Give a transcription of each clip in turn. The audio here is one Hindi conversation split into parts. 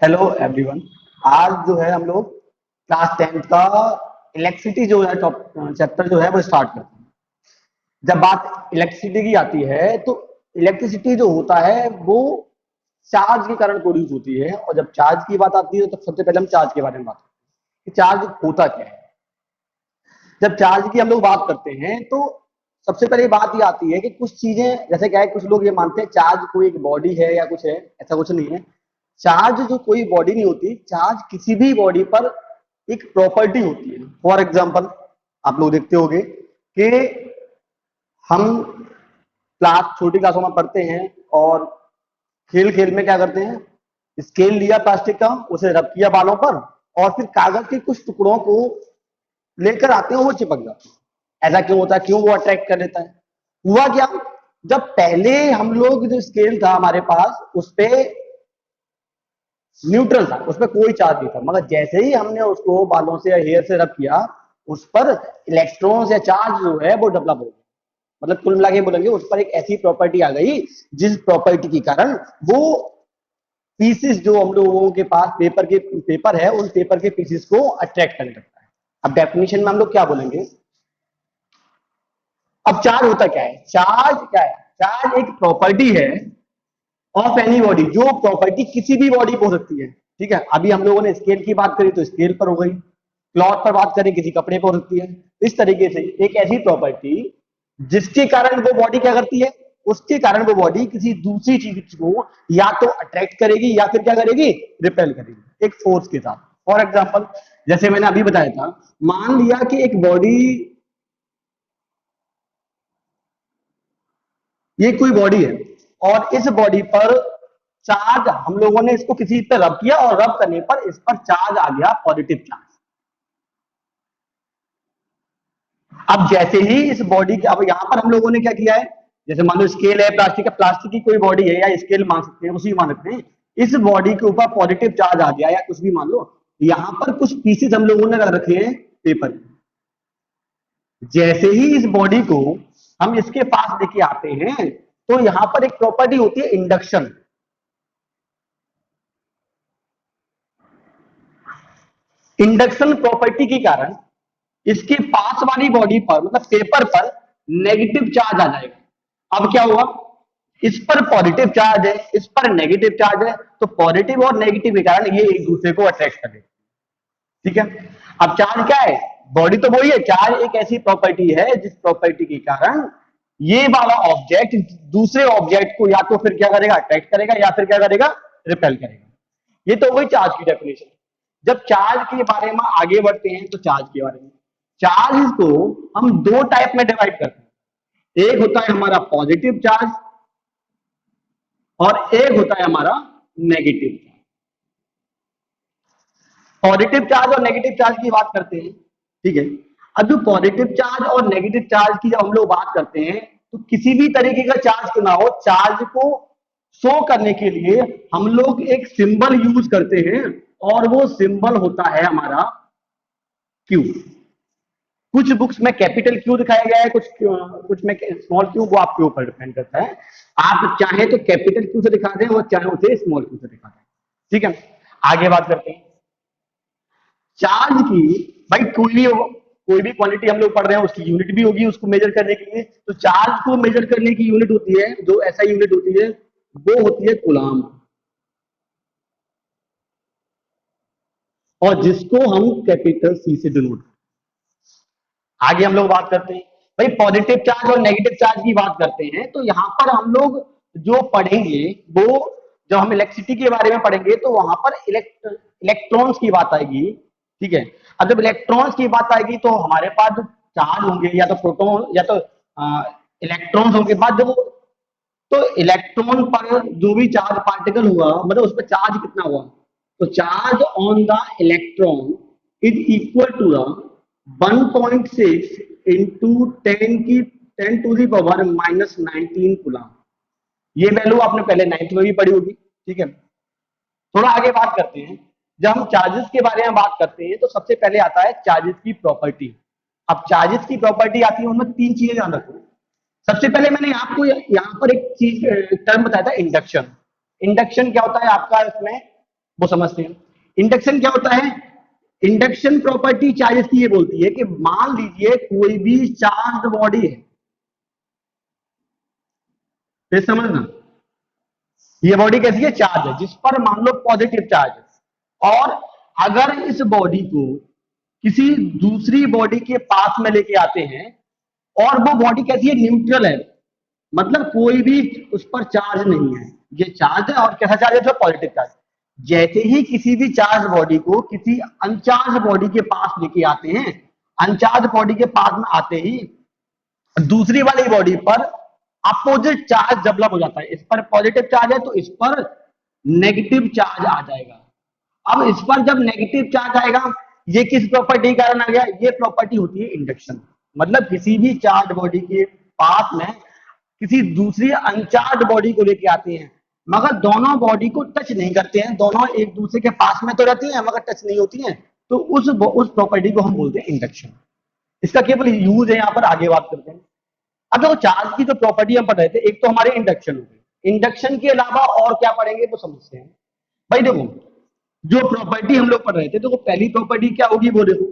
Hello everyone. आज जो है हम लोग क्लास 10 का इलेक्ट्रिसिटी जो है टॉप चैप्टर जो है वो स्टार्ट करते हैं। जब बात इलेक्ट्रिसिटी की आती है तो इलेक्ट्रिसिटी जो होता है वो चार्ज के कारण प्रोड्यूस होती है, और जब चार्ज की बात आती है तो सबसे पहले हम चार्ज के बारे में बात करते हैं कि चार्ज होता क्या है। जब चार्ज की हम लोग बात करते हैं तो सबसे पहले बात ये आती है कि कुछ चीजें, जैसे क्या है, कुछ लोग ये मानते हैं चार्ज कोई एक बॉडी है या कुछ है। ऐसा कुछ नहीं है। चार्ज जो कोई बॉडी नहीं होती, चार्ज किसी भी बॉडी पर एक प्रॉपर्टी होती है। फॉर एग्जाम्पल आप लोग देखते होंगे कि हम क्लास छोटी क्लासों में पढ़ते हैं और खेल खेल में क्या करते हैं, स्केल लिया प्लास्टिक का, उसे रब किया बालों पर और फिर कागज के कुछ टुकड़ों को लेकर आते हैं, वो चिपक जाते हैं। ऐसा क्यों होता है, क्यों वो अट्रैक्ट कर लेता है? हुआ क्या, जब पहले हम लोग जो स्केल था हमारे पास उस पे न्यूट्रल था, उसमें कोई चार्ज नहीं था, मगर जैसे ही हमने उसको बालों से या हेयर से रब किया उस पर इलेक्ट्रॉन्स या चार्ज जो है वो डेवलप हो गया। मतलब कुल मिला के बोलेंगे उस पर एक ऐसी प्रॉपर्टी आ गई जिस प्रॉपर्टी के कारण वो पीसेस जो हम लोगों के पास पेपर है उन पेपर के पीसेस को अट्रैक्ट करने लगता है। अब डेफिनेशन में हम लोग क्या बोलेंगे, अब चार्ज होता क्या है? चार्ज क्या है? चार्ज एक प्रॉपर्टी है ऑफ एनी बॉडी, जो प्रॉपर्टी किसी भी बॉडी पर हो सकती है। ठीक है, अभी हम लोगों ने स्केल की बात करी तो स्केल पर हो गई, क्लॉथ पर बात करें किसी कपड़े पर हो सकती है। इस तरीके से एक ऐसी प्रॉपर्टी जिसके कारण वो बॉडी क्या करती है, उसके कारण वो बॉडी किसी दूसरी चीज को या तो अट्रैक्ट करेगी या फिर क्या करेगी, रिपेल करेगी एक फोर्स के साथ। फॉर एग्जाम्पल जैसे मैंने अभी बताया था, मान लिया कि एक बॉडी, ये कोई बॉडी है और इस बॉडी पर चार्ज, हम लोगों ने इसको किसी पे रब किया और रब करने पर इस पर चार्ज आ गया, पॉजिटिव चार्ज। अब जैसे ही इस बॉडी के, अब यहां पर हम लोगों ने क्या किया है, जैसे मान लो स्केल है प्लास्टिक का, प्लास्टिक की कोई बॉडी है या स्केल मान सकते हैं, उसी मान सकते हैं। इस बॉडी के ऊपर पॉजिटिव चार्ज आ गया या कुछ भी मान लो, यहां पर कुछ पीसेस हम लोगों ने रख रखे हैं पेपर। जैसे ही इस बॉडी को हम इसके पास लेके आते हैं तो यहां पर एक प्रॉपर्टी होती है इंडक्शन। इंडक्शन प्रॉपर्टी के कारण इसके पास वाली बॉडी पर, मतलब पेपर पर, नेगेटिव चार्ज आ जाएगा। अब क्या हुआ, इस पर पॉजिटिव चार्ज है, इस पर नेगेटिव चार्ज है, तो पॉजिटिव और नेगेटिव के कारण ये एक दूसरे को अट्रैक्ट करेंगे। ठीक है, अब चार्ज क्या है, बॉडी तो वही है, चार्ज एक ऐसी प्रॉपर्टी है जिस प्रॉपर्टी के कारण ये वाला ऑब्जेक्ट दूसरे ऑब्जेक्ट को या तो फिर क्या करेगा, अट्रैक्ट करेगा या फिर क्या करेगा, रिपेल करेगा। ये तो वही चार्ज की डेफिनेशन। जब चार्ज के बारे में आगे बढ़ते हैं तो चार्ज के बारे में, चार्ज को हम दो टाइप में डिवाइड करते हैं। एक होता है हमारा पॉजिटिव चार्ज और एक होता है हमारा नेगेटिव चार्ज। पॉजिटिव चार्ज और नेगेटिव चार्ज की बात करते हैं। ठीक है, अब जो पॉजिटिव चार्ज और नेगेटिव चार्ज की जब हम लोग बात करते हैं तो किसी भी तरीके का चार्ज क्यों ना हो, चार्ज को शो करने के लिए हम लोग एक सिंबल यूज करते हैं और वो सिंबल होता है हमारा क्यू। कुछ बुक्स में कैपिटल क्यू दिखाया गया है, कुछ में स्मॉल क्यू, वो आपके ऊपर डिपेंड करता है। आप चाहे तो कैपिटल क्यू से दिखा दें और चाहे उसे स्मॉल क्यू से दिखा दें। ठीक है, आगे बात करते हैं चार्ज की। भाई कोई भी क्वांटिटी हम लोग पढ़ रहे हैं उसकी यूनिट भी होगी उसको मेजर करने के लिए, तो चार्ज को मेजर करने की यूनिट होती है, जो ऐसा यूनिट होती है वो होती है कूलाम, और जिसको हम कैपिटल सी से डिनोट। आगे हम लोग बात करते हैं, भाई पॉजिटिव चार्ज और नेगेटिव चार्ज की बात करते हैं तो यहां पर हम लोग जो पढ़ेंगे वो, जब हम इलेक्ट्रिसिटी के बारे में पढ़ेंगे तो वहां पर इलेक्ट्रॉन्स की बात आएगी। ठीक है, अब जब इलेक्ट्रॉन्स की बात आएगी तो हमारे पास जो चार्ज होंगे या तो प्रोटॉन या तो इलेक्ट्रॉन्स होंगे, बाद जब तो इलेक्ट्रॉन पर जो भी चार्ज पार्टिकल हुआ, मतलब उस पर चार्ज कितना हुआ, तो charge on the electron is equal to the 1.6 into 10 to the power minus 19 coulomb. ये वैल्यू आपने पहले 9th में भी पढ़ी होगी। ठीक है, थोड़ा आगे बात करते हैं। जब हम चार्जेस के बारे में बात करते हैं तो सबसे पहले आता है चार्जेस की प्रॉपर्टी। अब चार्जेस की प्रॉपर्टी आती है, उनमें तीन चीजें ध्यान रखो। सबसे पहले मैंने आपको यहाँ पर एक चीज टर्म बताया था, इंडक्शन। इंडक्शन क्या होता है आपका, इसमें वो समझते हैं। इंडक्शन क्या होता है? इंडक्शन प्रॉपर्टी चार्जेस की ये बोलती है कि मान लीजिए कोई भी चार्ज बॉडी है, फिर समझना, ये बॉडी कैसी है? चार्ज है, जिस पर मान लो पॉजिटिव चार्ज है, और अगर इस बॉडी को किसी दूसरी बॉडी के पास में लेके आते हैं, और वो बॉडी कैसी है? न्यूट्रल है, मतलब कोई भी उस पर चार्ज नहीं है, ये चार्ज है, और कैसा चार्ज है? तो पॉजिटिव चार्ज। जैसे ही किसी भी चार्ज बॉडी को किसी अनचार्ज बॉडी के पास लेके आते हैं, अनचार्ज बॉडी के पास में आते ही दूसरी वाली बॉडी पर अपोजिट चार्ज डेवलप हो जाता है। इस पर पॉजिटिव चार्ज है तो इस पर नेगेटिव चार्ज आ जाएगा। अब इस पर जब नेगेटिव चार्ज आएगा, ये किस प्रॉपर्टी के कारण आ गया? ये प्रॉपर्टी होती है इंडक्शन। मतलब किसी भी चार्ज बॉडी के पास में किसी दूसरी अनचार्ज बॉडी को लेके आते हैं, मगर दोनों बॉडी को टच नहीं करते हैं, दोनों एक दूसरे के पास में तो रहती हैं मगर टच नहीं होती हैं, तो उस प्रॉपर्टी को हम बोलते हैं इंडक्शन। इसका केवल यूज है, यहाँ पर आगे बात करते हैं। अब देखो चार्ज की जो प्रॉपर्टी हम पढ़ रहे थे, एक तो हमारे इंडक्शन हो गए, इंडक्शन के अलावा और क्या पढ़ेंगे वो समझते हैं। भाई देखो, जो प्रॉपर्टी हम लोग पढ़ रहे थे, तो पहली प्रॉपर्टी क्या होगी वो देखो,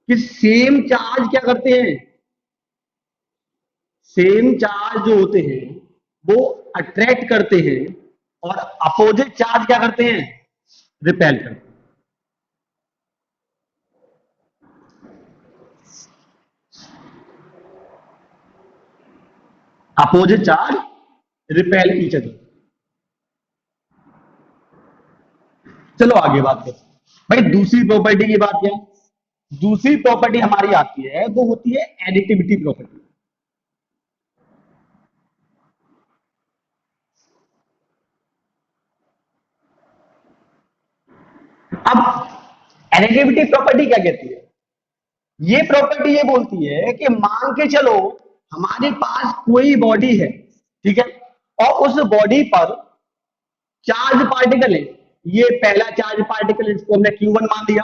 कि सेम चार्ज क्या करते हैं? सेम चार्ज जो होते हैं वो अट्रैक्ट करते हैं, और अपोजिट चार्ज क्या करते हैं? रिपेल करते हैं। Opposite charge repel each other. चलो आगे बात करते हैं। भाई दूसरी प्रॉपर्टी की बात क्या है? दूसरी प्रॉपर्टी हमारी आती है, वो होती है एडिटिविटी प्रॉपर्टी। अब एडिटिविटी प्रॉपर्टी क्या कहती है? ये प्रॉपर्टी ये बोलती है कि मान के चलो हमारे पास कोई बॉडी है, ठीक है, और उस बॉडी पर चार्ज पार्टिकल है। ये पहला चार्ज पार्टिकल है जिसको हमने Q1 मान लिया,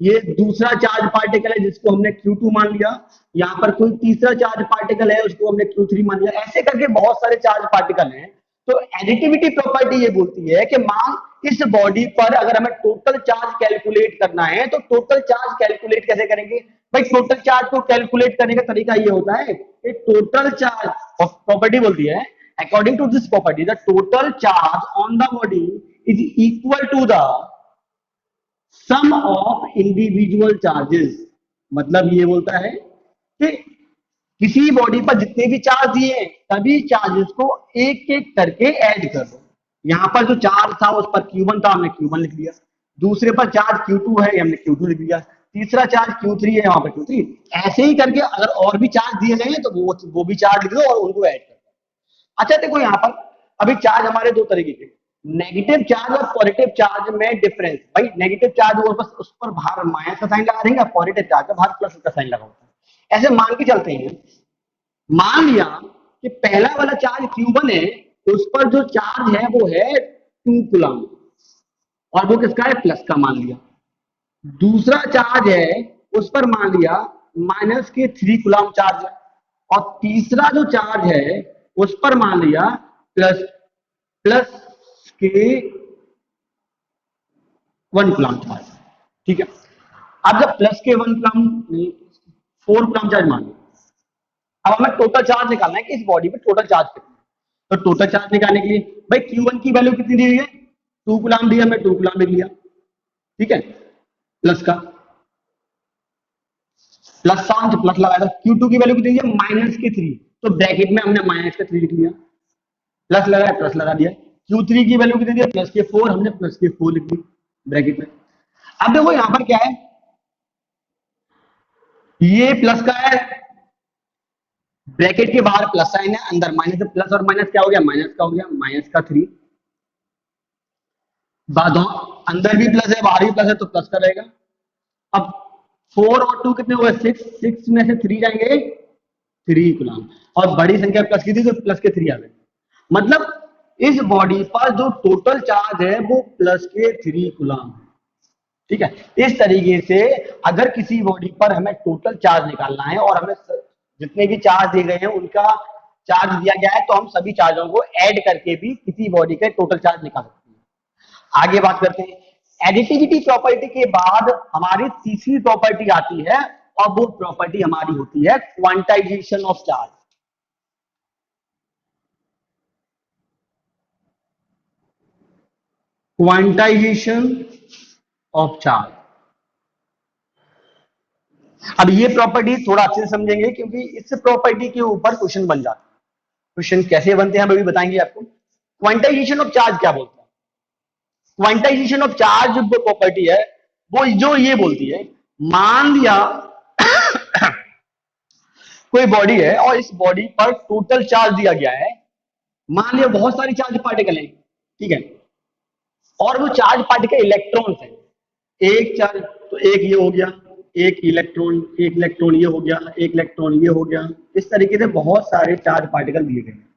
ये दूसरा चार्ज पार्टिकल है जिसको हमने Q2 मान लिया, यहाँ पर कोई तीसरा चार्ज पार्टिकल है उसको हमने Q3 मान लिया, ऐसे करके बहुत सारे चार्ज पार्टिकल हैं। तो एडिटिविटी प्रॉपर्टी ये बोलती है कि मान इस बॉडी पर अगर हमें टोटल चार्ज कैलकुलेट करना है, तो टोटल चार्ज कैलकुलेट कैसे करेंगे? भाई टोटल चार्ज को कैलकुलेट करने का तरीका ये होता है कि टोटल चार्ज, प्रॉपर्टी बोलती है according to this property the total charge on the body is equal to the sum of individual charges। मतलब ये बोलता है कि किसी बॉडी पर जितने भी चार्ज दिए हैं सभी चार्जेस को एक एक करके ऐड कर दो। यहाँ पर जो चार्ज था उस पर Q1 था, हमने Q1 लिख लिया, दूसरे पर चार्ज Q2 है, हमने Q2 लिख लिया, तीसरा चार्ज Q3 है, वहां पर Q3, ऐसे ही करके अगर और भी चार्ज दिए गए हैं तो वो भी चार्ज लिख दो और उनको ऐड कर दो। अच्छा देखो यहाँ पर अभी चार्ज हमारे दो तरीके के, नेगेटिव चार्ज और पॉजिटिव चार्ज में डिफरेंस। भाई नेगेटिव चार्ज वो बस उस पर बाहर माइनस का साइन लगा देंगे, पॉजिटिव चार्ज का बाहर प्लस का साइन लगा होता है। ऐसे मान के चलते हैं, मान लिया कि पहला वाला चार्ज Q1 है, तो उस पर जो चार्ज है वो है 2 कूलम, और वो किसका है? प्लस का मान लिया। दूसरा चार्ज है उस पर मान लिया माइनस के 3 कूलम चार्ज है, और तीसरा जो चार्ज है उस पर मान लिया प्लस प्लस के 1 कूलम चार्ज। ठीक है, अब जब प्लस के 1 कूलम 4 कूलम चार्ज मान लिया, अब हमें टोटल चार्ज निकालना है कि इस बॉडी पे टोटल चार्ज कितना है। तो टोटल चार्ज निकालने के लिए भाई Q1 की वैल्यू कितनी दी हुई है? 2 कूलम दी है, हमने 2 कूलम लिख लिया, ठीक है, प्लस का प्लस साइन से प्लस लगाया था। Q2 की वैल्यू कितनी है? माइनस के 3, तो ब्रैकेट में हमने माइनस का 3 लिख लिया, प्लस लगाया प्लस लगा दिया। Q3 की वैल्यू कितनी है? प्लस के 4, हमने प्लस के 4 लिख दी ब्रैकेट में। अब देखो यहां पर क्या है, ये प्लस का है, ब्रैकेट के बाहर प्लस साइन है, अंदर माइनस है, प्लस और माइनस क्या हो गया? माइनस का हो गया, माइनस का 3, अंदर भी प्लस है बाहर भी प्लस है तो प्लस का रहेगा। अब 4 और 2 कितने हुए? 6, 6 में से 3 जाएंगे 3 कूलम, और बड़ी संख्या प्लस की थी तो प्लस के 3 आ गए। मतलब इस बॉडी पर जो टोटल चार्ज है वो प्लस के 3 कूलम है। ठीक है, इस तरीके से अगर किसी बॉडी पर हमें टोटल चार्ज निकालना है और हमें जितने भी चार्ज दिए गए हैं उनका चार्ज दिया गया है, तो हम सभी चार्जों को ऐड करके भी किसी बॉडी का टोटल चार्ज निकाल सकते हैं। आगे बात करते हैं। एडिटिविटी प्रॉपर्टी के बाद हमारी तीसरी प्रॉपर्टी आती है और वो प्रॉपर्टी हमारी होती है quantization of charge. Quantization of charge. अब ये प्रॉपर्टी थोड़ा अच्छे से समझेंगे क्योंकि इस प्रॉपर्टी के ऊपर क्वेश्चन बन जाता है। क्वेश्चन कैसे बनते हैं हम अभी बताएंगे आपको। क्वांटाइजेशन ऑफ चार्ज क्या बोलता है? क्वांटाइजेशन ऑफ चार्ज जो प्रॉपर्टी है वो जो ये बोलती है, मान लिया कोई बॉडी है और इस बॉडी पर टोटल चार्ज दिया गया है। मान लिया बहुत सारी चार्ज पार्टिकल है, ठीक है, और वो चार्ज पार्टिकल इलेक्ट्रॉन्स है। एक चार्ज तो एक ये हो गया, एक इलेक्ट्रॉन ये हो गया, एक इलेक्ट्रॉन ये हो गया। इस तरीके से बहुत सारे चार्ज पार्टिकल दिए गए हैं,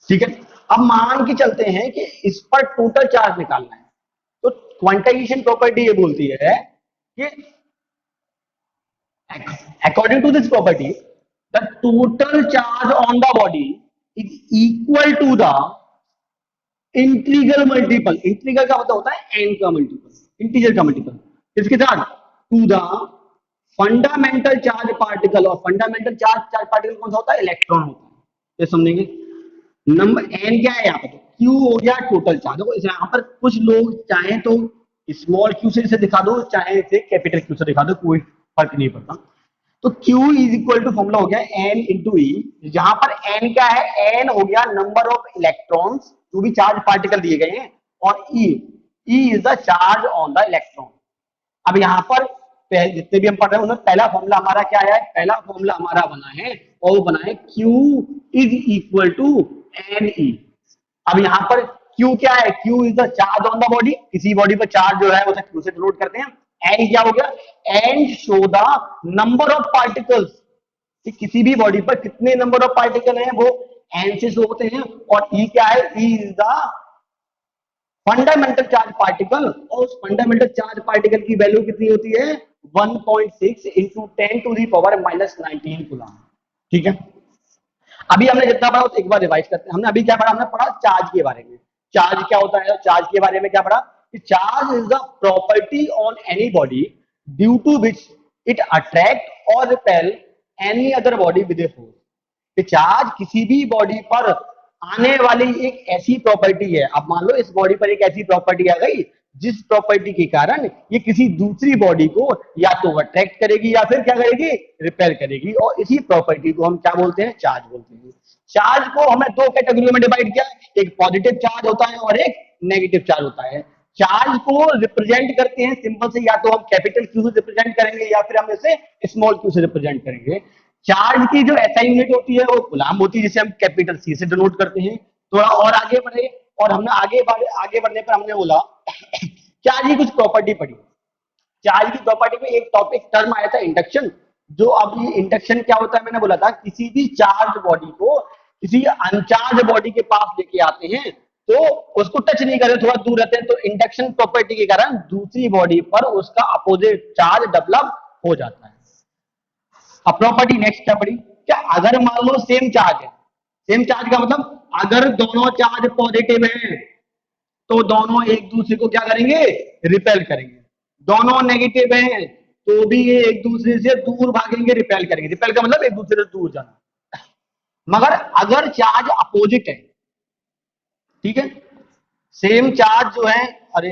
ठीक है। अब मान के चलते हैं कि इस पर टोटल चार्ज निकालना है, तो क्वांटाइजेशन प्रॉपर्टी ये बोलती है कि according to this property the total charge on the body is equal to the integral multiple. Integral का मतलब होता है n का मल्टीपल, इंटीजर का मल्टीपल इसके साथ to the fundamental charge particle. और फंडामेंटल चार्ज पार्टिकल कौन सा होता है? इलेक्ट्रॉन होता है। ये समझेंगे। नंबर n क्या है यहाँ पर? तो q हो गया टोटल चार्ज। देखो यहाँ पर कुछ लोग चाहें तो स्मॉल q से इसे दिखा दो, चाहे इसे कैपिटल q से दिखा दो, कोई फर्क नहीं पड़ता। तो Q is equal to formula हो गया N इंटू ई। जहां पर N क्या है? N हो गया नंबर ऑफ इलेक्ट्रॉन्स जो भी चार्ज पार्टिकल दिए गए हैं, और E is the charge on the electron. अब यहाँ पर जितने भी हम पढ़ रहे हैं उनमें पहला फॉर्मूला हमारा क्या है? पहला फॉर्मूला हमारा बना है और वो बना है Q is equal to NE। अब यहाँ पर Q क्या है? Q is the charge on the body. किसी बॉडी पर चार्ज जो है उसे Q से डिनोट करते हैं। N क्या हो गया? N show the number of particles, कि किसी भी बॉडी पर कितने नंबर ऑफ पार्टिकल हैं वो N से शो होते हैं। और E क्या है? E is the fundamental charge particle, और उस फंडामेंटल चार्ज पार्टिकल की वैल्यू कितनी होती है? 1.6 into 10 to the power -19 coulomb, ठीक है। अभी हमने जितना पढ़ा एक बार रिवाइज करते हैं। हमने अभी क्या पढ़ा? हमने पढ़ा चार्ज के बारे में। चार्ज क्या होता है? चार्ज के बारे में क्या पढ़ा कि charge is the property on any body due to which it attract और repel any other body with a force. कि चार्ज किसी भी बॉडी पर आने वाली एक ऐसी प्रॉपर्टी है। अब मान लो इस बॉडी पर एक ऐसी प्रॉपर्टी आ गई जिस प्रॉपर्टी के कारण ये किसी दूसरी बॉडी को या तो अट्रैक्ट करेगी या फिर क्या करेगी? रिपेल करेगी। और इसी प्रॉपर्टी को हम क्या बोलते हैं? चार्ज बोलते हैं। चार्ज को हमें दो कैटेगरी में डिवाइड किया, एक पॉजिटिव चार्ज होता है और एक नेगेटिव चार्ज होता है। चार्ज को रिप्रेजेंट करते हैं सिंपल से, या तो हम कैपिटल क्यू से रिप्रेजेंट करेंगे या फिर हम इसे स्मॉल क्यू से रिप्रेजेंट करेंगे। चार्ज की जो एसआई यूनिट होती है वो कूलम होती है, जिसे हम कैपिटल सी से डिनोट करते हैं। थोड़ा और आगे बढ़े, और हमने आगे बढ़ने पर हमने बोला चार्ज की कुछ प्रॉपर्टी पढ़ी। चार्ज की प्रॉपर्टी में एक टॉपिक टर्म आया था इंडक्शन। जो अब ये इंडक्शन क्या होता है? मैंने बोला था किसी भी चार्ज बॉडी को किसी अनचार्ज बॉडी के पास लेके आते हैं तो उसको टच नहीं करते, थोड़ा दूर रहते हैं, तो इंडक्शन प्रॉपर्टी के कारण दूसरी बॉडी पर उसका अपोजिट चार्ज डेवलप हो जाता है। अब प्रॉपर्टी नेक्स्ट क्या पड़ी? क्या अगर मान लो सेम चार्ज है, सेम चार्ज का मतलब अगर दोनों चार्ज पॉजिटिव हैं तो दोनों एक दूसरे को क्या करेंगे? रिपेल करेंगे। दोनों नेगेटिव हैं तो भी ये एक दूसरे से दूर भागेंगे, रिपेल करेंगे। रिपेल का मतलब एक दूसरे से दूर जाना। मगर अगर चार्ज अपोजिट है, ठीक है, सेम चार्ज जो है, अरे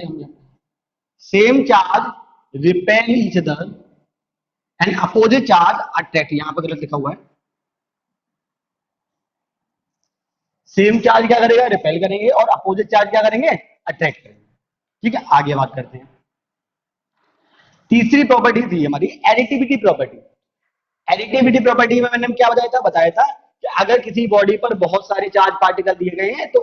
same charge repel each other and opposite charge attract. यहां पर गलत लिखा हुआ है। सेम चार्ज क्या करेगा? रिपेल करेंगे, और अपोजिट चार्ज क्या करेंगे? अट्रैक्ट करेंगे, ठीक है। आगे बात करते हैं। तीसरी प्रॉपर्टी थी हमारी एडिटिविटी प्रॉपर्टी। एडिटिविटी प्रॉपर्टी में मैंने क्या बताया था कि अगर किसी बॉडी पर बहुत सारे चार्ज पार्टिकल दिए गए हैं तो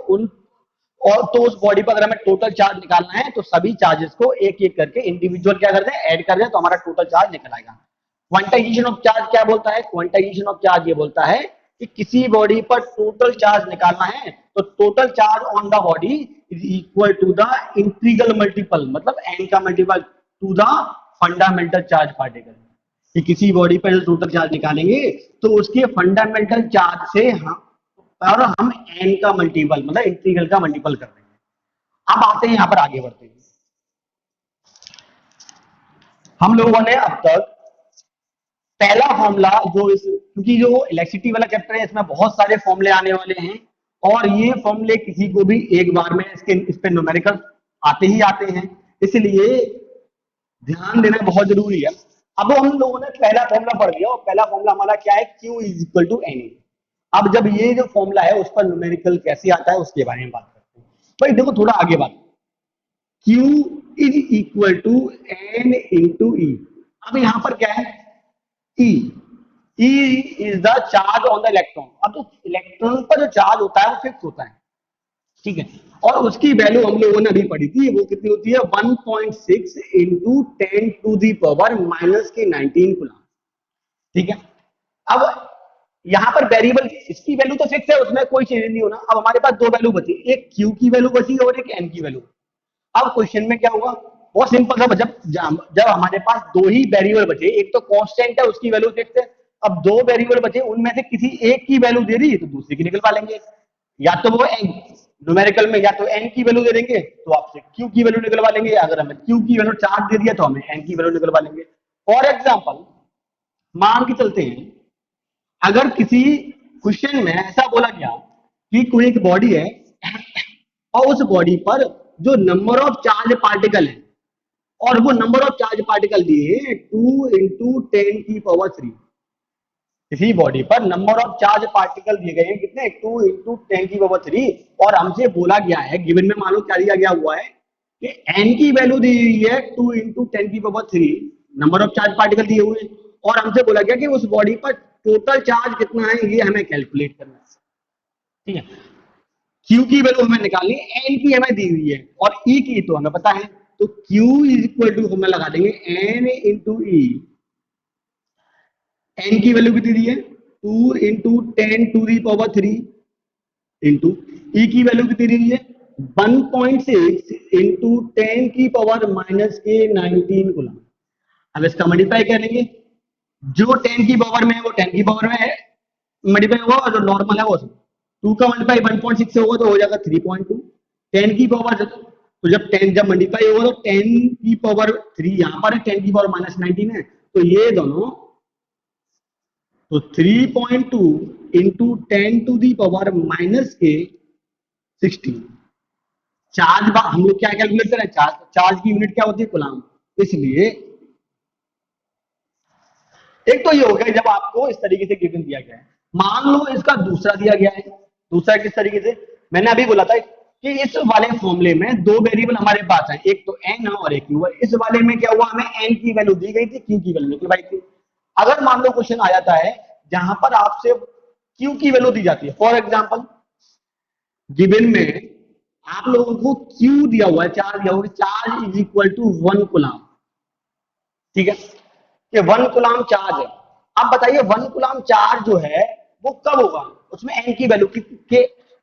उस बॉडी पर अगर हमें टोटल चार्ज निकालना है तो सभी चार्जेस को एक एक करके इंडिविजुअल क्या करते हैं? ऐड कर दें तो हमारा टोटल चार्ज निकल आएगा। क्वांटाइजेशन ऑफ चार्ज क्या बोलता है? क्वांटाइजेशन ऑफ चार्ज ये बोलता है कि किसी बॉडी पर टोटल चार्ज निकालना है तो total charge on the body is equal to the integral multiple, मतलब n का multiple to the fundamental charge particle. कि किसी बॉडी पर टोटल चार्ज निकालेंगे तो उसके फंडामेंटल चार्ज से हम n का मल्टीपल, मतलब इंटीग्रल का मल्टीपल कर देंगे। अब आते हैं यहाँ पर आगे बढ़ते हैं। हम लोगों ने अब तक पहला फॉर्मूला जो इस, क्योंकि जो इलेक्ट्रिसिटी वाला चैप्टर है इसमें बहुत सारे फॉर्मूले आने वाले हैं और ये फॉर्मूले किसी को भी एक बार में इस पे न्यूमेरिकल आते ही आते हैं, इसलिए ध्यान देना बहुत जरूरी है। अब हम लोगों ने पहला फॉर्मूला पढ़ लिया और पहला फॉर्मूला हमारा क्या है, Q is equal to N. अब जब ये जो फॉर्मूला है उस पर न्यूमेरिकल कैसे आता है उसके बारे में बात करते हैं। भाई देखो थोड़ा आगे बात, Q is equal to N into e. अब यहां पर क्या है, E E is the charge on the electron. अब तो इलेक्ट्रॉन पर जो चार्ज होता है वो फिक्स होता है, ठीक है, और उसकी वैल्यू हम लोगों ने अभी पढ़ी थी, वो कितनी होती है 1.6 into 10 to the power minus के 19 कूलम, ठीक है। अब यहां पर वेरिएबल इसकी वैल्यू तो फिक्स है, उसमें कोई चेंज नहीं होना। अब हमारे पास दो वैल्यू बची, एक Q की वैल्यू बची और एक N की वैल्यू। अब क्वेश्चन में क्या होगा, बहुत सिंपल था, जब हमारे पास दो ही वेरिएबल बचे, एक तो कांस्टेंट है उसकी वैल्यू फिक्स है, अब दो वेरिएबल बचे उनमें से किसी एक की वैल्यू दे दी तो दूसरी की निकलवा लेंगे, या तो वो एन न्यूमेरिकल में या तो एन की वैल्यू दे देंगे तो आपसे क्यू की वैल्यू निकलवा लेंगे, अगर हमें क्यू की वैल्यू चार्ज दे दिया तो हमें एन की वैल्यू निकलवा लेंगे। फॉर एग्जाम्पल मान के चलते हैं, अगर किसी क्वेश्चन में ऐसा बोला गया कि कोई एक बॉडी है और उस बॉडी पर जो नंबर ऑफ चार्ज पार्टिकल है और वो नंबर ऑफ चार्ज पार्टिकल दिए 2 इंटू 10 की पावर 3, किसी बॉडी पर नंबर ऑफ चार्ज पार्टिकल दिए गए हैं कितने 2 इंटू 10 की पावर 3, और हमसे बोला गया है गिवन में मालूम क्या दिया गया हुआ है कि एन की वैल्यू दी हुई है 2 इंटू 10 की power 3, number of charge particle दिए हुए हैं, और हमसे बोला गया कि उस बॉडी पर टोटल चार्ज कितना है ये हमें कैलकुलेट करना है, ठीक है। Q की वैल्यू हमें निकालनी है, N की हमें दी हुई है और E की तो हमें पता है, तो Q इज इक्वल टू हमें लगा देंगे N इंटू ई। N की वैल्यू कितनी दी है 2 into 10 to the power 3 into E की वैल्यू कितनी दी है 1.6 इंटू 10 की पावर माइनस के 19 कूलम। अब इसका मल्टीप्लाई करेंगे, जो 10 की पावर में है वो 10 की पावर में है मल्टीप्लाई होगा, और जो नॉर्मल है वो 2 का मल्टीप्लाई 1.6 से होगा तो हो जाएगा 3.2। 10 की पावर तो जब मल्टीप्लाई होगा तो 10 की पावर 3 यहाँ पर है, 10 की पावर माइनस 19 है, तो ये दोनों तो 3.2 into 10 to the power minus के 16। चार्ज हम लोग क्या कैलकुलेट करें, चार्ज की यूनिट क्या होती है कूलम, इसलिए एक तो ये हो गया जब आपको इस तरीके से गिवन दिया गया है। मान लो इसका दूसरा दिया गया है, दूसरा किस तरीके से, मैंने अभी बोला था कि इस वाले फॉर्मूले में दो वेरिएबल हमारे पास है, एक तो एन है और एक क्यू है। इस वाले में क्या हुआ, हमें एन की वैल्यू दी गई थी, क्यू की वैल्यू निकलवाई थी। अगर मान लो क्वेश्चन आ जाता है जहां पर आपसे क्यू की वैल्यू दी जाती है, फॉर एग्जाम्पल गिवन में आप लोगों को क्यू दिया हुआ है, चार्ज दिया हुआ है, charge is equal to 1 coulomb, ठीक है, कि 1 कूलम चार्ज है। अब बताइए 1 कूलम चार्ज जो है वो कब होगा, उसमें एन की वैल्यू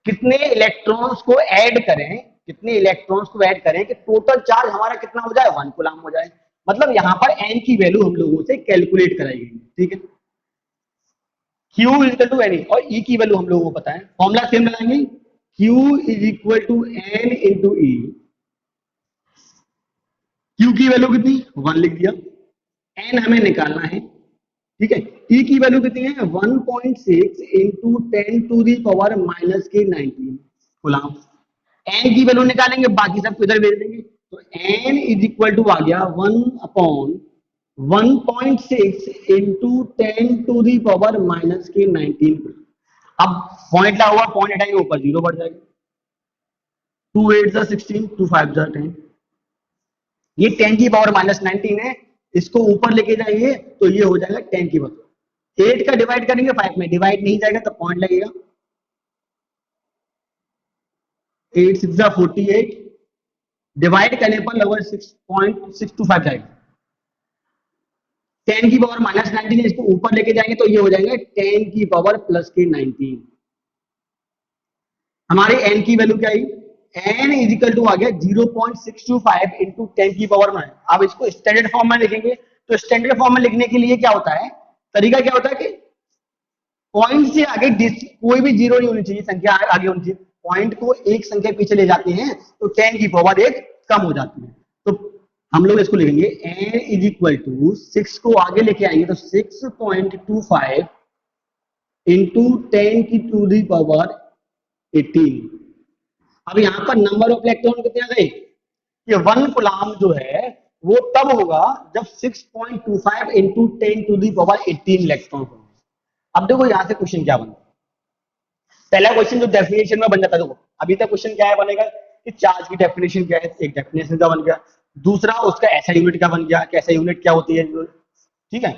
कितने इलेक्ट्रॉन्स को ऐड करें, कितने इलेक्ट्रॉन्स को ऐड करें कि टोटल चार्ज हमारा कितना हो जाए 1 कूलम हो जाए। मतलब यहां पर एन की वैल्यू हम लोगों से कैलकुलेट कराई गई, ठीक है। Q is equal to N और E की वैल्यू हम लोगों को पता है, फॉर्मूला सेम लगाएंगे, Q is equal to N into E. Q की वैल्यू कितनी 1 लिख दिया, एन हमें निकालना है, ठीक है। E की वैल्यू कितनी है 1.6 into 10 to the power minus के 19 कूलम। एन की वैल्यू निकालेंगे, बाकी सब इधर भेज देंगे, तो एन इज इक्वल टू आ गया 1/1.6 into 10 to the power minus के 19 कूलम। अब पॉइंट लगा हुआ, पॉइंट हटाएंगे ऊपर जीरो बढ़ जाएगा, 2 8 16 2 5 10, ये 10 की पावर माइनस 19 है, इसको ऊपर लेके जाएंगे तो ये हो जाएगा 10 की पावर, 8 का डिवाइड करेंगे 5 में, डिवाइड नहीं जाएगा तो पॉइंट लगेगा, 8 6 48, डिवाइड करने पर लगभग 6.625 जाएगा। 10 की पावर माइनस 19 इसको ऊपर लेके जाएंगे तो ये हो जाएगा 10 की पावर प्लस के 19। हमारे n की वैल्यू क्या आई, n इज इक्वल टू आ गया 0.625 इंटू 10 की पावर में। अब इसको स्टैंडर्ड फॉर्म में लिखेंगे, तो स्टैंडर्ड फॉर्म में लिखने के लिए क्या होता है, तरीका क्या होता है कि पॉइंट से आगे कोई भी जीरो नहीं होनी चाहिए, संख्या आगे होनी चाहिए, पॉइंट को एक संख्या पीछे ले जाते हैं तो 10 की पावर 1 कम हो जाती है। तो हम लोग इसको लिखेंगे n इज इक्वल टू 6 को आगे लेके आएंगे तो 6.25 इंटू 10 की टू दी पावर 18। अब यहाँ पर नंबर ऑफ इलेक्ट्रॉन कितने आ गए? ये 1 कूलम्ब जो है वो तब होगा जब 6.25 into 10 to the power 18 electron होंगे। अब देखो यहाँ से क्वेश्चन क्या बनता है। पहला क्वेश्चन जो डेफिनेशन में बन जाता है, देखो अभी तक क्वेश्चन क्या है बनेगा कि चार्ज की डेफिनेशन क्या है, एक डेफिनेशन का बन गया, दूसरा उसका ऐसा यूनिट का बन गया कि ऐसा यूनिट क्या होती है, ठीक है।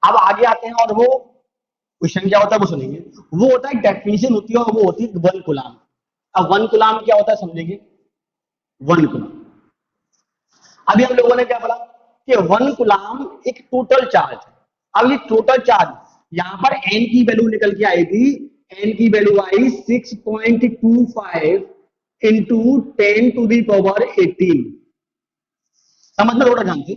अब आगे आते हैं और वो क्वेश्चन क्या होता है वो सुनेंगे। वो होता है डेफिनेशन होती है और वो होती है 1 कूलम्ब। अब 1 कूलम्ब क्या होता है समझेंगे। 1 कूलम्ब अभी हम लोगों ने क्या पढ़ा कि 1 कूलम्ब एक टोटल चार्ज है। अब ये टोटल चार्ज यहां पर n की वैल्यू निकल के आई थी, n की वैल्यू आई 6.25 इंटू 10 टू दी पावर 18। समझना थोड़ा ध्यान से।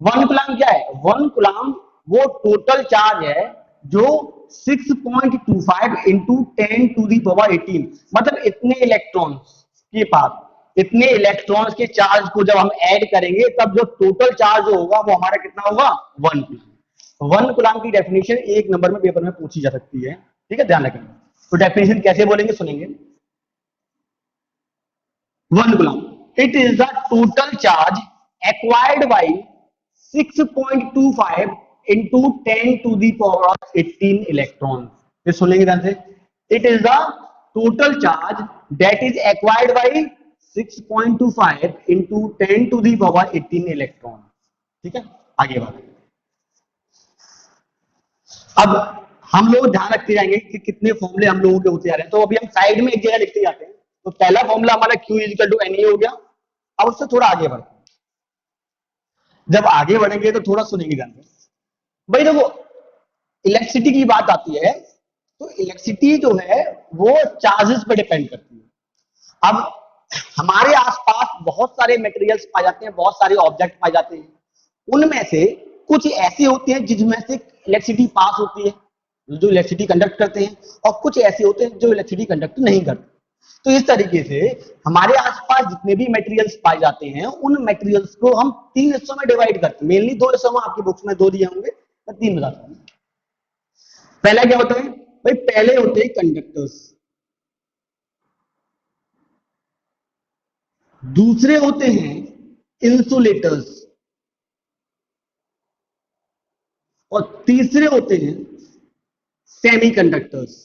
1 कूलम्ब क्या है? 1 कूलम्ब वो टोटल चार्ज है जो 6.25 इंटू 10 टू दी पावर 18, मतलब इतने इलेक्ट्रॉन्स के पास, इतने इलेक्ट्रॉन्स के चार्ज को जब हम ऐड करेंगे तब जो टोटल चार्ज होगा वो हमारा कितना होगा? 1 कूलम्ब। 1 कूलम्ब की डेफिनेशन एक नंबर में पेपर में पूछी जा सकती है, ठीक है, ध्यान रखेंगे। तो डेफिनेशन कैसे बोलेंगे सुनेंगे। 1 coulomb it is the total charge acquired by 6.25 into 10 to the power of 18 electron। ये सुनेंगे ध्यान से। It is the total charge that is acquired by 6.25 into 10 to the power 18 electron. ठीक है, आगे बात। अब हम लोग ध्यान रखते जाएंगे कि कितने फॉर्मूले हम लोगों के होते जा रहे हैं। तो अभी हम साइड में एक जगह लिखते जाते हैं। तो पहला फॉर्मूला हमारा Q इक्वल टू NA हो गया। अब उससे थोड़ा आगे बढ़ते हैं। जब आगे बढ़ेंगे तो थोड़ा सुनेंगे ध्यान से। भाई देखो इलेक्ट्रिसिटी की बात आती है तो इलेक्ट्रिसिटी जो है वो चार्जेस पे डिपेंड करती है। अब हमारे आसपास बहुत सारे मटेरियल्स पाए जाते हैं, बहुत सारे ऑब्जेक्ट पाए जाते हैं। उनमें से कुछ ऐसे होते हैं जिसमें से इलेक्ट्रिसिटी पास होती है, जो इलेक्ट्रिसिटी कंडक्ट करते हैं, और कुछ ऐसे होते हैं जो इलेक्ट्रिसिटी कंडक्ट नहीं करते। तो इस तरीके से हमारे आसपास जितने भी मटेरियल्स पाए जाते हैं उन मटेरियल्स को हम 3 हिस्सों में डिवाइड करते हैं। मेनली 2 हिस्सों में, आपकी बुक्स में 2 दिए होंगे, मैं 3 बताता हूं। पहला क्या होता है भाई? पहले होते हैं कंडक्टर्स, दूसरे होते हैं इंसुलेटर्स, और तीसरे होते हैं सेमीकंडक्टर्स।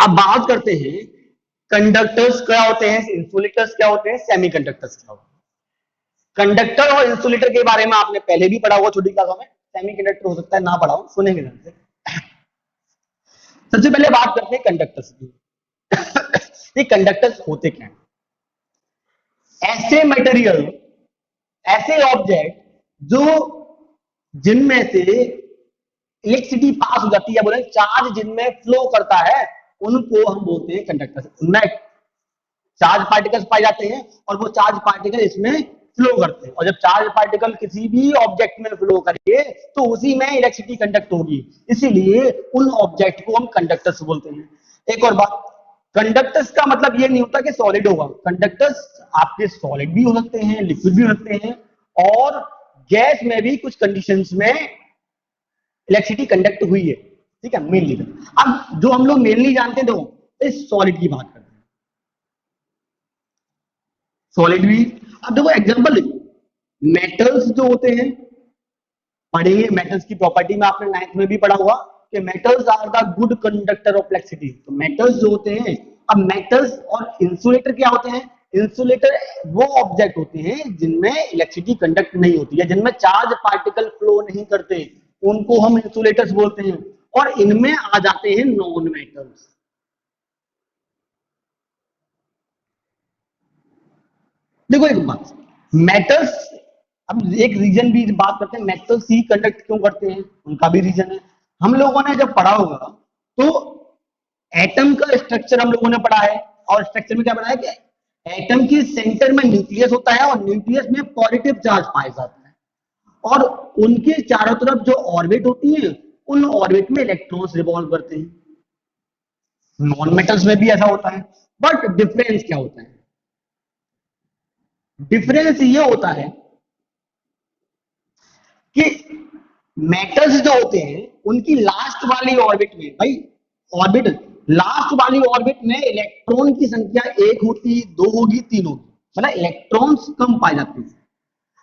अब बात करते हैं कंडक्टर्स क्या होते हैं, इंसुलेटर्स क्या होते हैं, सेमीकंडक्टर्स क्या होते हैं। कंडक्टर और इंसुलेटर के बारे में आपने पहले भी पढ़ा हुआ छोटी क्लासों में, सेमीकंडक्टर हो सकता है ना पढ़ा हो, सुनेंगे ध्यान से। सबसे पहले बात करते हैं कंडक्टर्स की। ये कंडक्टर्स होते क्या हैं? ऐसे मटेरियल, ऐसे ऑब्जेक्ट जो जिनमें से इलेक्ट्रिसिटी पास हो जाती है, बोले चार्ज जिनमें फ्लो करता है, उनको हम बोलते हैं कंडक्टर्स। उनमें चार्ज पार्टिकल्स पाए जाते हैं और वो चार्ज पार्टिकल इसमें फ्लो करते हैं, और जब चार्ज पार्टिकल किसी भी ऑब्जेक्ट में फ्लो करेंगे तो उसी में इलेक्ट्रिसिटी कंडक्ट होगी, इसीलिए उन ऑब्जेक्ट को हम कंडक्टर्स बोलते हैं। एक और बात, कंडक्टर्स का मतलब ये नहीं होता कि सॉलिड होगा। कंडक्टर्स आपके सॉलिड भी हो सकते हैं, लिक्विड भी हो सकते हैं, और गैस में भी कुछ कंडीशंस में इलेक्ट्रिसिटी कंडक्ट हुई है, ठीक है, मेनली। अब जो हम लोग मेनली जानते हैं, देखो इस सॉलिड की बात करते हैं, सॉलिड भी। अब देखो एग्जांपल देखो, मेटल्स जो होते हैं, पढ़ेंगे मेटल्स की प्रॉपर्टी में, आपने 9th में भी पढ़ा हुआ कि metals are the good conductor of electricity. तो मेटल्स जो होते हैं, अब मेटल्स और इंसुलेटर क्या होते हैं? इंसुलेटर वो ऑब्जेक्ट होते हैं जिनमें इलेक्ट्रिसिटी कंडक्ट नहीं होती है, जिनमें चार्ज पार्टिकल फ्लो नहीं करते, उनको हम इंसुलेटर्स बोलते हैं। और इनमें आ जाते हैं नॉन मेटल्स। देखो एक बात, मेटल्स, अब एक रीजन भी बात करते हैं, मेटल्स ही कंडक्ट क्यों करते हैं, उनका भी रीजन है। हम लोगों ने जब पढ़ा होगा तो एटम का स्ट्रक्चर हम लोगों ने पढ़ा है, और स्ट्रक्चर में क्या पढ़ा है कि एटम के सेंटर में न्यूक्लियस होता है, और न्यूक्लियस में पॉजिटिव चार्ज पाया जाता है, और उनके चारों तरफ जो ऑर्बिट होती है उन ऑर्बिट में इलेक्ट्रॉन्स रिवॉल्व करते हैं। नॉन मेटल्स में भी ऐसा होता है, बट डिफरेंस क्या होता है? डिफरेंस ये होता है कि मेटल्स जो होते हैं उनकी लास्ट वाली ऑर्बिट में, भाई ऑर्बिट, लास्ट वाली ऑर्बिट में इलेक्ट्रॉन की संख्या एक होती, दो होगी, तीन होगी, मतलब इलेक्ट्रॉन्स कम पाए जाते हैं।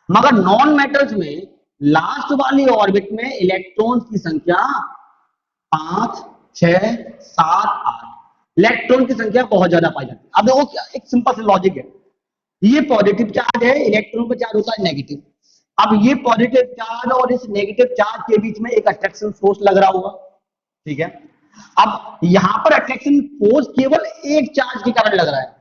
मगर नॉन मेटल्स में लास्ट वाली ऑर्बिट में इलेक्ट्रॉन्स की संख्या 5, 6, 7, 8, इलेक्ट्रॉन की संख्या बहुत ज्यादा पाई जाती है। अब देखो एक सिंपल सा लॉजिक है, ये पॉजिटिव चार्ज है, इलेक्ट्रॉन का चार्ज होता है नेगेटिव। अब ये पॉजिटिव चार्ज और इस नेगेटिव चार्ज के बीच में एक अट्रैक्शन फोर्स लग रहा होगा, ठीक है। अब यहां पर अट्रैक्शन फोर्स केवल एक चार्ज के कारण लग रहा है,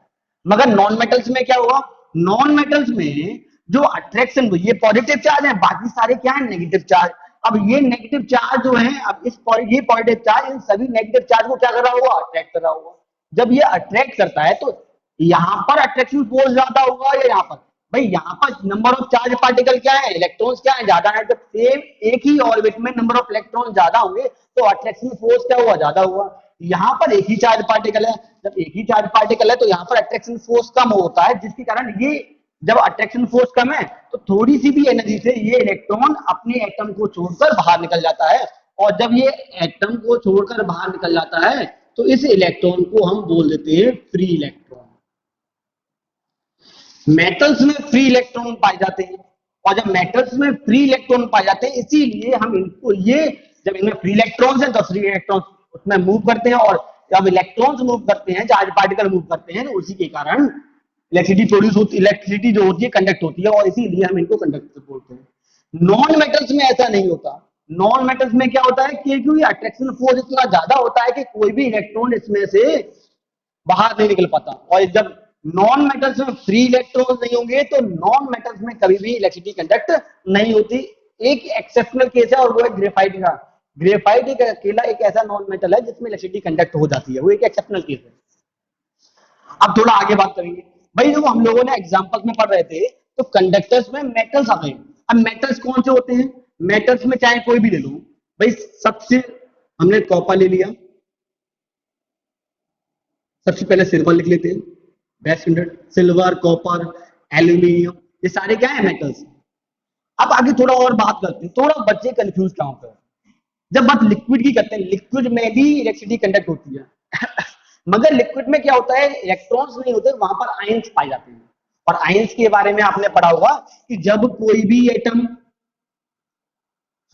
मगर नॉन मेटल्स में क्या होगा? नॉन मेटल्स में जो अट्रैक्शन, ये पॉजिटिव चार्ज है, बाकी सारे क्या है? Negative charge. अब ये नेगेटिव चार्ज जो है, अब ये पॉजिटिव चार्ज इन सभी नेगेटिव चार्ज को क्या कर रहा होगा? अट्रैक्ट कर रहा होगा। जब ये अट्रैक्ट करता है तो यहां पर अट्रैक्शन फोर्स ज्यादा होगा या यहां पर? भाई यहां पर नंबर ऑफ चार्ज पार्टिकल क्या है? इलेक्ट्रॉन्स क्या है? ज्यादा है। जब सेम एक ही ऑर्बिट में नंबर ऑफ इलेक्ट्रॉन ज्यादा होंगे तो अट्रैक्शन फोर्स क्या हुआ? ज्यादा हुआ। यहां पर एक ही चार्ज पार्टिकल है, जब एक ही चार्ज पार्टिकल है तो यहां पर अट्रैक्शन फोर्स कम होता है, जिसके कारण ये, जब अट्रैक्शन फोर्स कम है तो थोड़ी सी भी एनर्जी से ये इलेक्ट्रॉन अपने एटम को छोड़कर बाहर निकल जाता है, और जब ये एटम को छोड़कर बाहर निकल जाता है तो इस इलेक्ट्रॉन को हम बोल देते हैं फ्री इलेक्ट्रॉन। मेटल्स में फ्री इलेक्ट्रॉन पाए जाते हैं, और जब मेटल्स में फ्री इलेक्ट्रॉन पाए जाते हैं इसीलिए हम इनको, ये जब इनमें फ्री इलेक्ट्रॉन्स हैं तो फ्री इलेक्ट्रॉन्स उसमें मूव करते हैं, और जब इलेक्ट्रॉन्स मूव करते हैं, चार्ज पार्टिकल मूव करते हैं, तो उसी के कारण इलेक्ट्रिसिटी प्रोड्यूस होती, इलेक्ट्रिसिटी जो होती है कंडक्ट होती है, और इसीलिए हम इनको कंडक्टर बोलते हैं। नॉन मेटल्स में ऐसा नहीं होता। नॉन मेटल्स में क्या होता है कि क्योंकि अट्रैक्शन फोर्स इतना ज्यादा होता है कि कोई भी इलेक्ट्रॉन इसमें से बाहर नहीं निकल पाता, और जब नॉन मेटल्स में फ्री इलेक्ट्रॉन नहीं होंगे तो नॉन मेटल्स में कभी भी इलेक्ट्रिसिटी कंडक्ट नहीं होती। एक एक्सेप्शनल केस है और वो है ग्रेफाइट का। ग्रेफाइट एक अकेला एक ऐसा नॉन मेटल है जिसमें इलेक्ट्रिसिटी कंडक्ट हो जाती है, वो एक एक्सेप्शनल केस है। अब थोड़ा आगे बात करेंगे। भाई जो हम लोगों ने एग्जांपल्स में पढ़ रहे थे तो कंडक्टर्स में मेटल्स आ गए। अब मेटल्स कौन से होते हैं? मेटल्स में चाहे कोई भी ले लो। भाई सबसे, हमने कॉपर ले लिया, सबसे पहले सिल्वर लिख लेते हैं, best standard. Silver, copper, aluminium, ये सारे क्या है? मेटल्स। अब आगे थोड़ा और बात करते हैं, थोड़ा बच्चे कंफ्यूज क्या होते हैं जब बात लिक्विड की करते हैं। लिक्विड में भी इलेक्ट्रिसिटी कंडक्ट होती है मगर लिक्विड में क्या होता है? इलेक्ट्रॉन्स नहीं होते, वहां पर आयंस पाए जाते हैं। और आयंस के बारे में आपने पढ़ा होगा कि जब कोई भी एटम,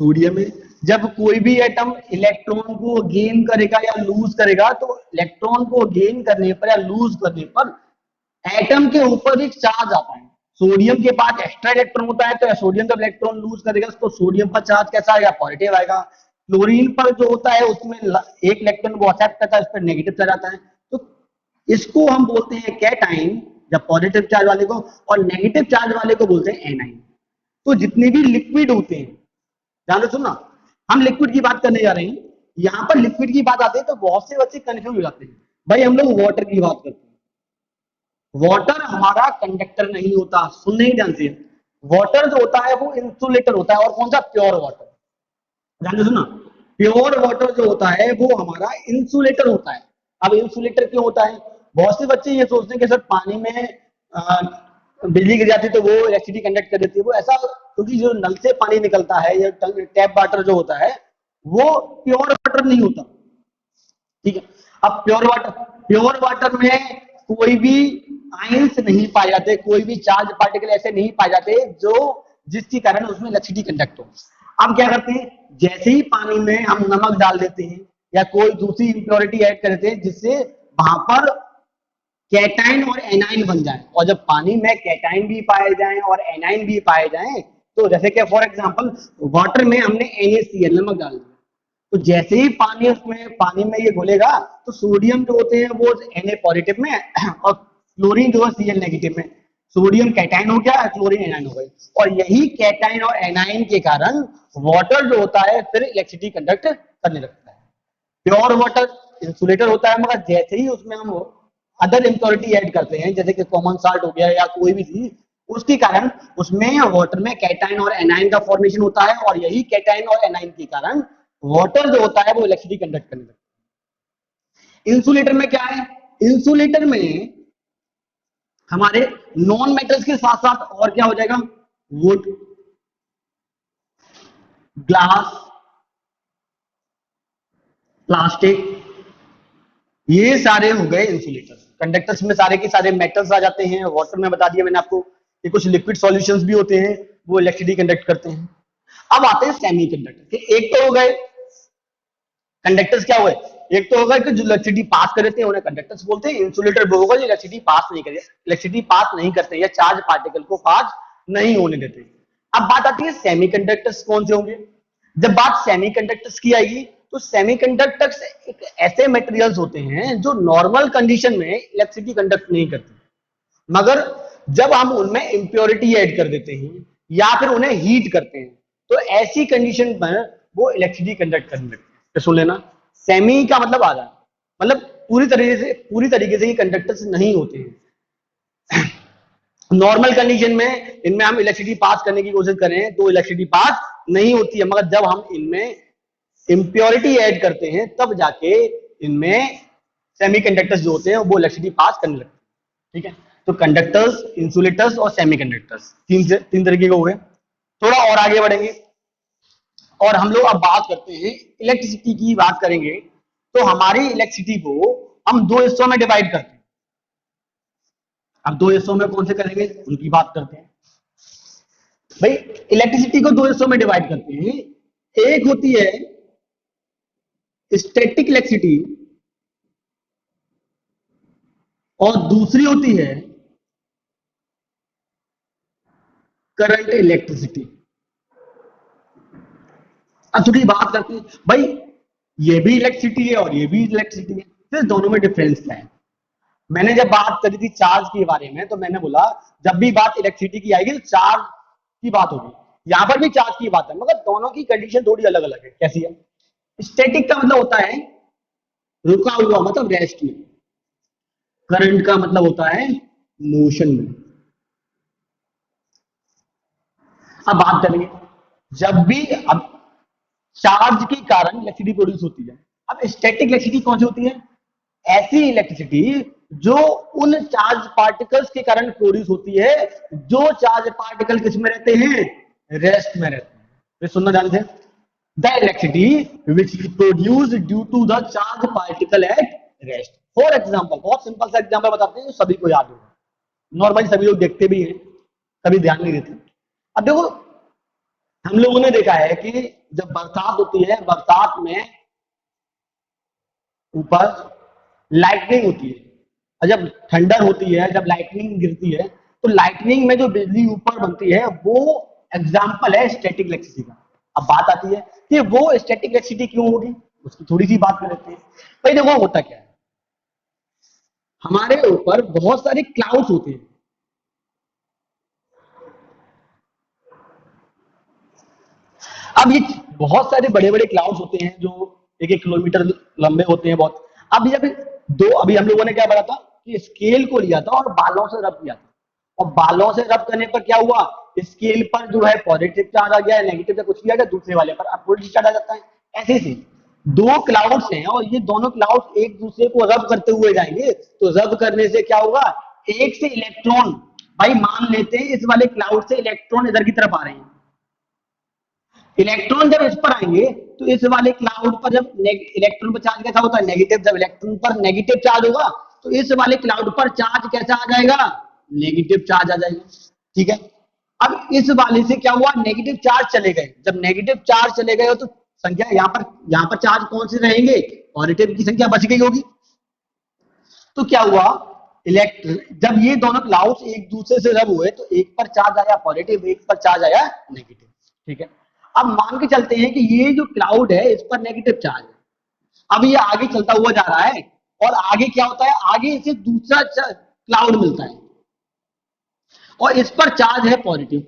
सोडियम है, जब कोई भी एटम इलेक्ट्रॉन को गेन करेगा या लूज करेगा तो इलेक्ट्रॉन को गेन करने पर या लूज करने पर एटम के ऊपर एक चार्ज आता है। सोडियम के पास एक्स्ट्रा इलेक्ट्रॉन होता है तो सोडियम जब इलेक्ट्रॉन लूज करेगा तो सोडियम पर चार्ज कैसा आएगा? पॉजिटिव आएगा। क्लोरीन पर जो होता है उसमें एक इलेक्ट्रॉन को एक्सेप्ट करता है, उस पर नेगेटिव चार्ज आता है। तो इसको हम बोलते हैं कैटाइन, जब पॉजिटिव चार्ज वाले को, और नेगेटिव चार्ज वाले को बोलते हैं एनाइन। तो जितने भी लिक्विड होते हैं, ध्यान से सुनना, हम लिक्विड की बात करने जा रहे हैं। यहां पर लिक्विड की बात आती है तो बहुत से बच्चे कंफ्यूज हो जाते हैं। भाई हम लोग वाटर की बात करते हैं, वाटर हमारा कंडक्टर नहीं होता, सुनने ही ध्यान से। वाटर जो होता है वो इंसुलेटर होता है। और कौन सा? Pure water. ध्यान से सुनना, प्योर वाटर जो होता है वो हमारा इंसुलेटर होता है। अब इंसुलेटर क्यों होता है? बहुत से बच्चे ये सोचते हैं कि सर पानी में बिजली गिर जाती है तो वो इलेक्ट्रिसिटी कंडक्ट कर देती है। वो ऐसा, क्योंकि जो नल से पानी निकलता है या टैप वाटर जो होता है वो प्योर वाटर नहीं होता, ठीक है। अब प्योर वाटर में कोई भी आयंस नहीं पाए जाते, कोई भी चार्ज पार्टिकल ऐसे नहीं पाए जाते जो, जिसके कारण उसमें इलेक्ट्रिसिटी कंडक्ट हो। अब क्या करते हैं? जैसे ही पानी में हम नमक डाल देते हैं या कोई दूसरी इंप्योरिटी ऐड कर देते हैं जिससे वहां पर कैटाइन और एनाइन बन जाए, और जब पानी में कैटाइन भी पाए जाएं और एनाइन भी पाए जाएं, तो जैसे कि फॉर एग्जांपल वाटर में हमने NaCl नमक डाल दिया, तो जैसे ही पानी में ये घुलेगा तो सोडियम जो होते हैं वो Na पॉजिटिव में और क्लोरीन जो है Cl नेगेटिव में। सोडियम कैटाइन हो गया, क्लोरीन एनाइन हो गई, और यही कैटाइन और एनाइन के कारण वाटर जो होता है फिर इलेक्ट्रिसिटी कंडक्ट करने लगता है। प्योर वाटर इंसुलेटर होता है, मगर जैसे ही उसमें हम अदर इम्प्योरिटी ऐड करते हैं जैसे कि कॉमन साल्ट हो गया या कोई भी चीज, उसके कारण उसमें वाटर में कैटाइन और एनाइन का फॉर्मेशन होता है, और यही कैटाइन और एनाइन के कारण वाटर जो होता है वो इलेक्ट्रिसिटी कंडक्ट करने लगता है। इंसुलेटर में क्या है, इंसुलेटर में हमारे नॉन मेटल्स के साथ साथ और क्या हो जाएगा, वुड, ग्लास, प्लास्टिक, ये सारे हो गए इंसुलेटर्स। कंडक्टर्स में सारे के सारे मेटल्स आ जाते हैं। वाटर में बता दिया मैंने आपको कि कुछ लिक्विड सॉल्यूशंस भी होते हैं, वो इलेक्ट्रिसिटी कंडक्ट करते हैं। अब आते हैं सेमी कंडक्टर। एक तो हो गए कंडक्टर्स, क्या हुए, एक तो होगा कि जो इलेक्ट्रिसिटी पास कर देते हैं उन्हें कंडक्टर्स बोलते हैं। इंसुलेटर वो होगा जो इलेक्ट्रिसिटी पास नहीं करे, इलेक्ट्रिसिटी पास नहीं करते या चार्ज पार्टिकल को पास नहीं होने देते। अब बात आती है सेमीकंडक्टर्स कौन से होंगे। जब बात सेमीकंडक्टर्स की आएगी तो सेमीकंडक्टर्स एक ऐसे मटेरियल्स होते हैं जो नॉर्मल कंडीशन में इलेक्ट्रिसिटी कंडक्ट नहीं करते, मगर जब हम उनमें इंप्योरिटी ऐड कर देते हैं या फिर उन्हें हीट करते हैं तो ऐसी कंडीशन पर वो इलेक्ट्रिसिटी कंडक्ट करने लगते हैं। तो सुन लेना, सेमी का मतलब आधा, मतलब पूरी तरीके से ये कंडक्टर्स नहीं होते हैं। नॉर्मल कंडीशन में इनमें हम इलेक्ट्रिसिटी पास करने की कोशिश करें तो इलेक्ट्रिसिटी पास नहीं होती है, मगर जब हम इनमें इंप्योरिटी ऐड करते हैं तब जाके इनमें सेमीकंडक्टर्स जो होते हैं वो इलेक्ट्रिसिटी पास करने लगते हैं। ठीक है, तो कंडक्टर्स, इंसुलेटर्स और सेमीकंडक्टर्स तीन तरीके के हो गए। थोड़ा और आगे बढ़ेंगे और हम लोग अब बात करते हैं इलेक्ट्रिसिटी की। बात करेंगे तो हमारी इलेक्ट्रिसिटी को हम दो हिस्सों में डिवाइड करते हैं। अब दो हिस्सों में कौन से करेंगे उनकी बात करते हैं। भाई इलेक्ट्रिसिटी को दो हिस्सों में डिवाइड करते हैं, एक होती है स्टैटिक इलेक्ट्रिसिटी और दूसरी होती है करंट इलेक्ट्रिसिटी। अब थोड़ी बात करते हैं भाई, ये भी इलेक्ट्रिसिटी है और ये भी इलेक्ट्रिसिटी है, फिर दोनों में डिफरेंस क्या है। मैंने जब बात करी थी चार्ज के बारे में तो मैंने बोला जब भी बात इलेक्ट्रिसिटी की आएगी तो चार्ज की बात होगी, यहां पर भी चार्ज की बात है, मगर दोनों की कंडीशन थोड़ी अलग अलग है। कैसी है, स्टैटिक का मतलब होता है रुका हुआ, मतलब रेस्ट में। करंट का मतलब होता है मोशन में। अब बात करेंगे जब भी अब चार्ज के कारण इलेक्ट्रिसिटी प्रोड्यूस होती है। अब स्टैटिक इलेक्ट्रिसिटी कौन सी होती है, ऐसी इलेक्ट्रिसिटी जो उन चार्ज पार्टिकल्स के कारण प्रोड्यूस होती है जो चार्ज पार्टिकल किस में रहते हैं, रेस्ट में रहते हैं। फिर सुनना ध्यान से, the electricity which is produced due to the charge particle at rest. For example, बहुत सिंपल सा एग्जाम्पल बताते हैं जो सभी को याद होगा, नॉर्मली सभी लोग देखते भी हैं, कभी ध्यान नहीं देते। अब देखो, हम लोगों ने देखा है कि जब बरसात होती है, बरसात में ऊपर लाइटनिंग होती है, और जब थंडर होती है, जब लाइटनिंग गिरती है, तो लाइटनिंग में जो बिजली ऊपर बनती है वो एग्जाम्पल है स्टैटिक इलेक्ट्रिसिटी का। अब बात आती है कि वो स्टैटिक इलेक्ट्रिसिटी क्यों होगी, उसकी थोड़ी सी बात कर लेते हैं। भाई देखो होता क्या है, हमारे ऊपर बहुत सारे क्लाउड्स होते हैं। अब ये बहुत सारे बड़े बड़े क्लाउड्स होते हैं जो एक एक किलोमीटर लंबे होते हैं बहुत। अब जब अभी हम लोगों ने क्या पढ़ा था कि स्केल को लिया था और बालों से रब किया था, और बालों से रब करने पर क्या हुआ, स्केल पर जो है पॉजिटिव चार्ज आ गया, नेगेटिव कुछ किया गया, दूसरे वाले पर अपोजिट चार्ज आ जाता है। ऐसे से दो क्लाउड्स हैं और ये दोनों क्लाउड्स एक दूसरे को रब करते हुए जाएंगे, तो रब करने से क्या होगा, एक से इलेक्ट्रॉन, भाई मान लेते हैं इस वाले क्लाउड से इलेक्ट्रॉन इधर की तरफ आ रहे हैं, इलेक्ट्रॉन जब इस पर आएंगे तो इस वाले क्लाउड पर जब इलेक्ट्रॉन पर चार्ज कैसा होता है, नेगेटिव, जब इलेक्ट्रॉन पर नेगेटिव चार्ज होगा तो इस वाले क्लाउड पर चार्ज कैसा आ जाएगा, नेगेटिव चार्ज आ जाएगा। ठीक है, अब इस वाले से क्या हुआ, नेगेटिव चार्ज चले गए, जब नेगेटिव चार्ज चले गए हो तो संख्या यहाँ पर चार्ज कौन से रहेंगे, पॉजिटिव की संख्या बच गई होगी। तो क्या हुआ, जब ये दोनों क्लाउड्स एक दूसरे से रब हुए तो एक पर चार्ज आया पॉजिटिव, एक पर चार्ज आया नेगेटिव। ठीक है, अब मान के चलते हैं कि ये जो क्लाउड है इस पर नेगेटिव चार्ज है, अब ये आगे चलता हुआ जा रहा है और आगे क्या होता है, आगे इसे दूसरा क्लाउड मिलता है और इस पर चार्ज है पॉजिटिव,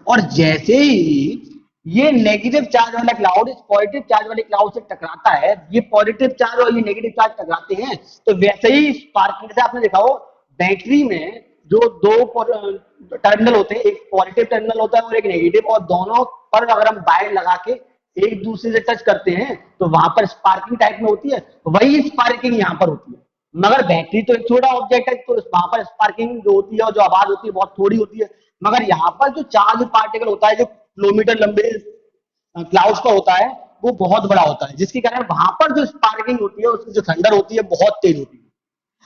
और जैसे ही ये नेगेटिव चार्ज वाला क्लाउड इस पॉजिटिव चार्ज वाले क्लाउड से टकराता है, ये पॉजिटिव चार्ज और ये नेगेटिव चार्ज टकराते हैं, तो वैसे ही स्पार्किंग, जैसे आपने देखा हो बैटरी में जो दो टर्मिनल होते हैं, एक पॉजिटिव टर्मिनल होता है और एक नेगेटिव, और दोनों पर अगर हम वायर लगा के एक दूसरे से टच करते हैं तो वहां पर स्पार्किंग टाइप में होती है, वही स्पार्किंग यहाँ पर होती है। मगर बैटरी तो एक छोटा ऑब्जेक्ट है, तो वहां पर स्पार्किंग जो होती है और जो आवाज होती है बहुत थोड़ी होती है। मगर यहाँ पर जो चार्ज पार्टिकल होता है, जो किलोमीटर लंबे क्लाउड्स का होता है, वो बहुत बड़ा होता है, जिसके कारण वहां पर जो स्पार्किंग होती है, उसकी जो थंडर होती है बहुत तेज होती है।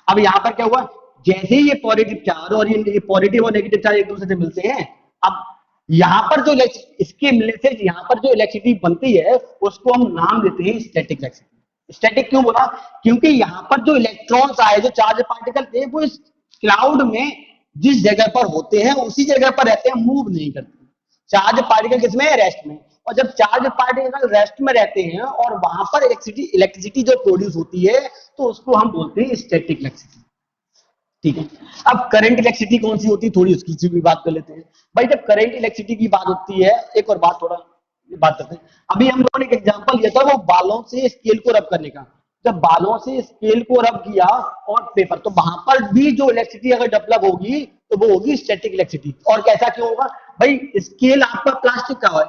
अब यहाँ पर क्या हुआ, जैसे ही ये पॉजिटिव चार्ज और ये पॉजिटिव और नेगेटिव चार्ज एक दूसरे से मिलते हैं, अब यहाँ पर जो इसके मिलने से यहाँ पर जो इलेक्ट्रिसिटी बनती है, उसको हम नाम देते हैं स्टैटिक इलेक्ट्रिसिटी। स्टैटिक क्यों बोला, क्योंकि यहाँ पर जो इलेक्ट्रॉन्स आए, जो चार्ज पार्टिकल थे, वो इस क्लाउड में जिस जगह पर होते हैं उसी जगह पर रहते हैं, मूव नहीं करते। चार्ज पार्टिकल किसमें है, रेस्ट में। और जब चार्ज पार्टिकल रेस्ट में रहते हैं और वहां पर इलेक्ट्रिसिटी जो प्रोड्यूस होती है, तो उसको हम बोलते हैं स्टैटिक इलेक्ट्रिसिटी। ठीक है। अब करंट इलेक्ट्रिसिटी कौन सी होती है, थोड़ी उसकी भी बात कर लेते हैं। भाई जब करंट इलेक्ट्रिसिटी की बात होती है, एक और बात थोड़ा बात करते हैं। अभी हम लोगों ने एक एग्जांपल लिया था, वो बालों से स्केल को रब करने का। जब बालों से स्केल को रब किया और पेपर, तो वहां पर भी जो इलेक्ट्रिसिटी अगर डेवलप होगी, तो वो होगी स्टैटिक इलेक्ट्रिसिटी। और कैसा क्यों होगा भाई, स्केल आपका प्लास्टिक का है,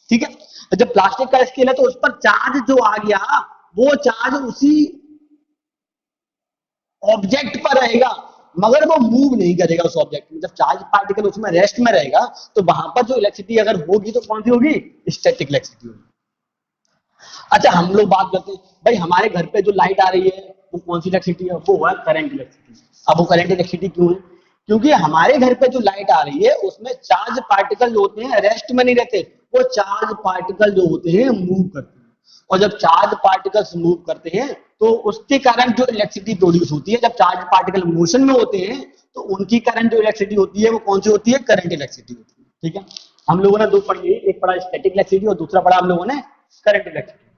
ठीक है। जब प्लास्टिक का स्केल है, तो उस पर चार्ज जो आ गया, वो चार्ज उसी ऑब्जेक्ट पर रहेगा, मगर वो मूव नहीं करेगा उस ऑब्जेक्ट में। जब चार्ज पार्टिकल उसमें रेस्ट में रहेगा, तो वहां पर जो इलेक्ट्रिसिटी अगर होगी, तो कौन सी होगी, स्टैटिक इलेक्ट्रिसिटी होगी। अच्छा, हम लोग बात करते हैं भाई, हमारे घर पे जो लाइट आ रही है, वो कौन सी इलेक्ट्रिसिटी है, वो है करंट इलेक्ट्रिसिटी। अब वो करंट इलेक्ट्रिसिटी क्यों है, क्योंकि हमारे घर पे जो लाइट आ रही है, उसमें चार्ज पार्टिकल जो होते हैं रेस्ट में नहीं रहते, वो चार्ज पार्टिकल जो होते हैं मूव करते हैं। और जब चार्ज पार्टिकल्स मूव करते हैं, तो उसके कारण जो इलेक्ट्रिसिटी प्रोड्यूस होती है, जब चार्ज पार्टिकल मोशन में होते हैं, तो उनकी करंट जो इलेक्ट्रिसिटी होती है, वो कौन सी होती है, करंट इलेक्ट्रिसिटी होती है। ठीक है। हम लोगों ने दो पढ़ी, एक पढ़ा स्टैटिक इलेक्ट्रिसिटी और दूसरा पढ़ा हम लोगों ने करंट इलेक्ट्रिसिटी।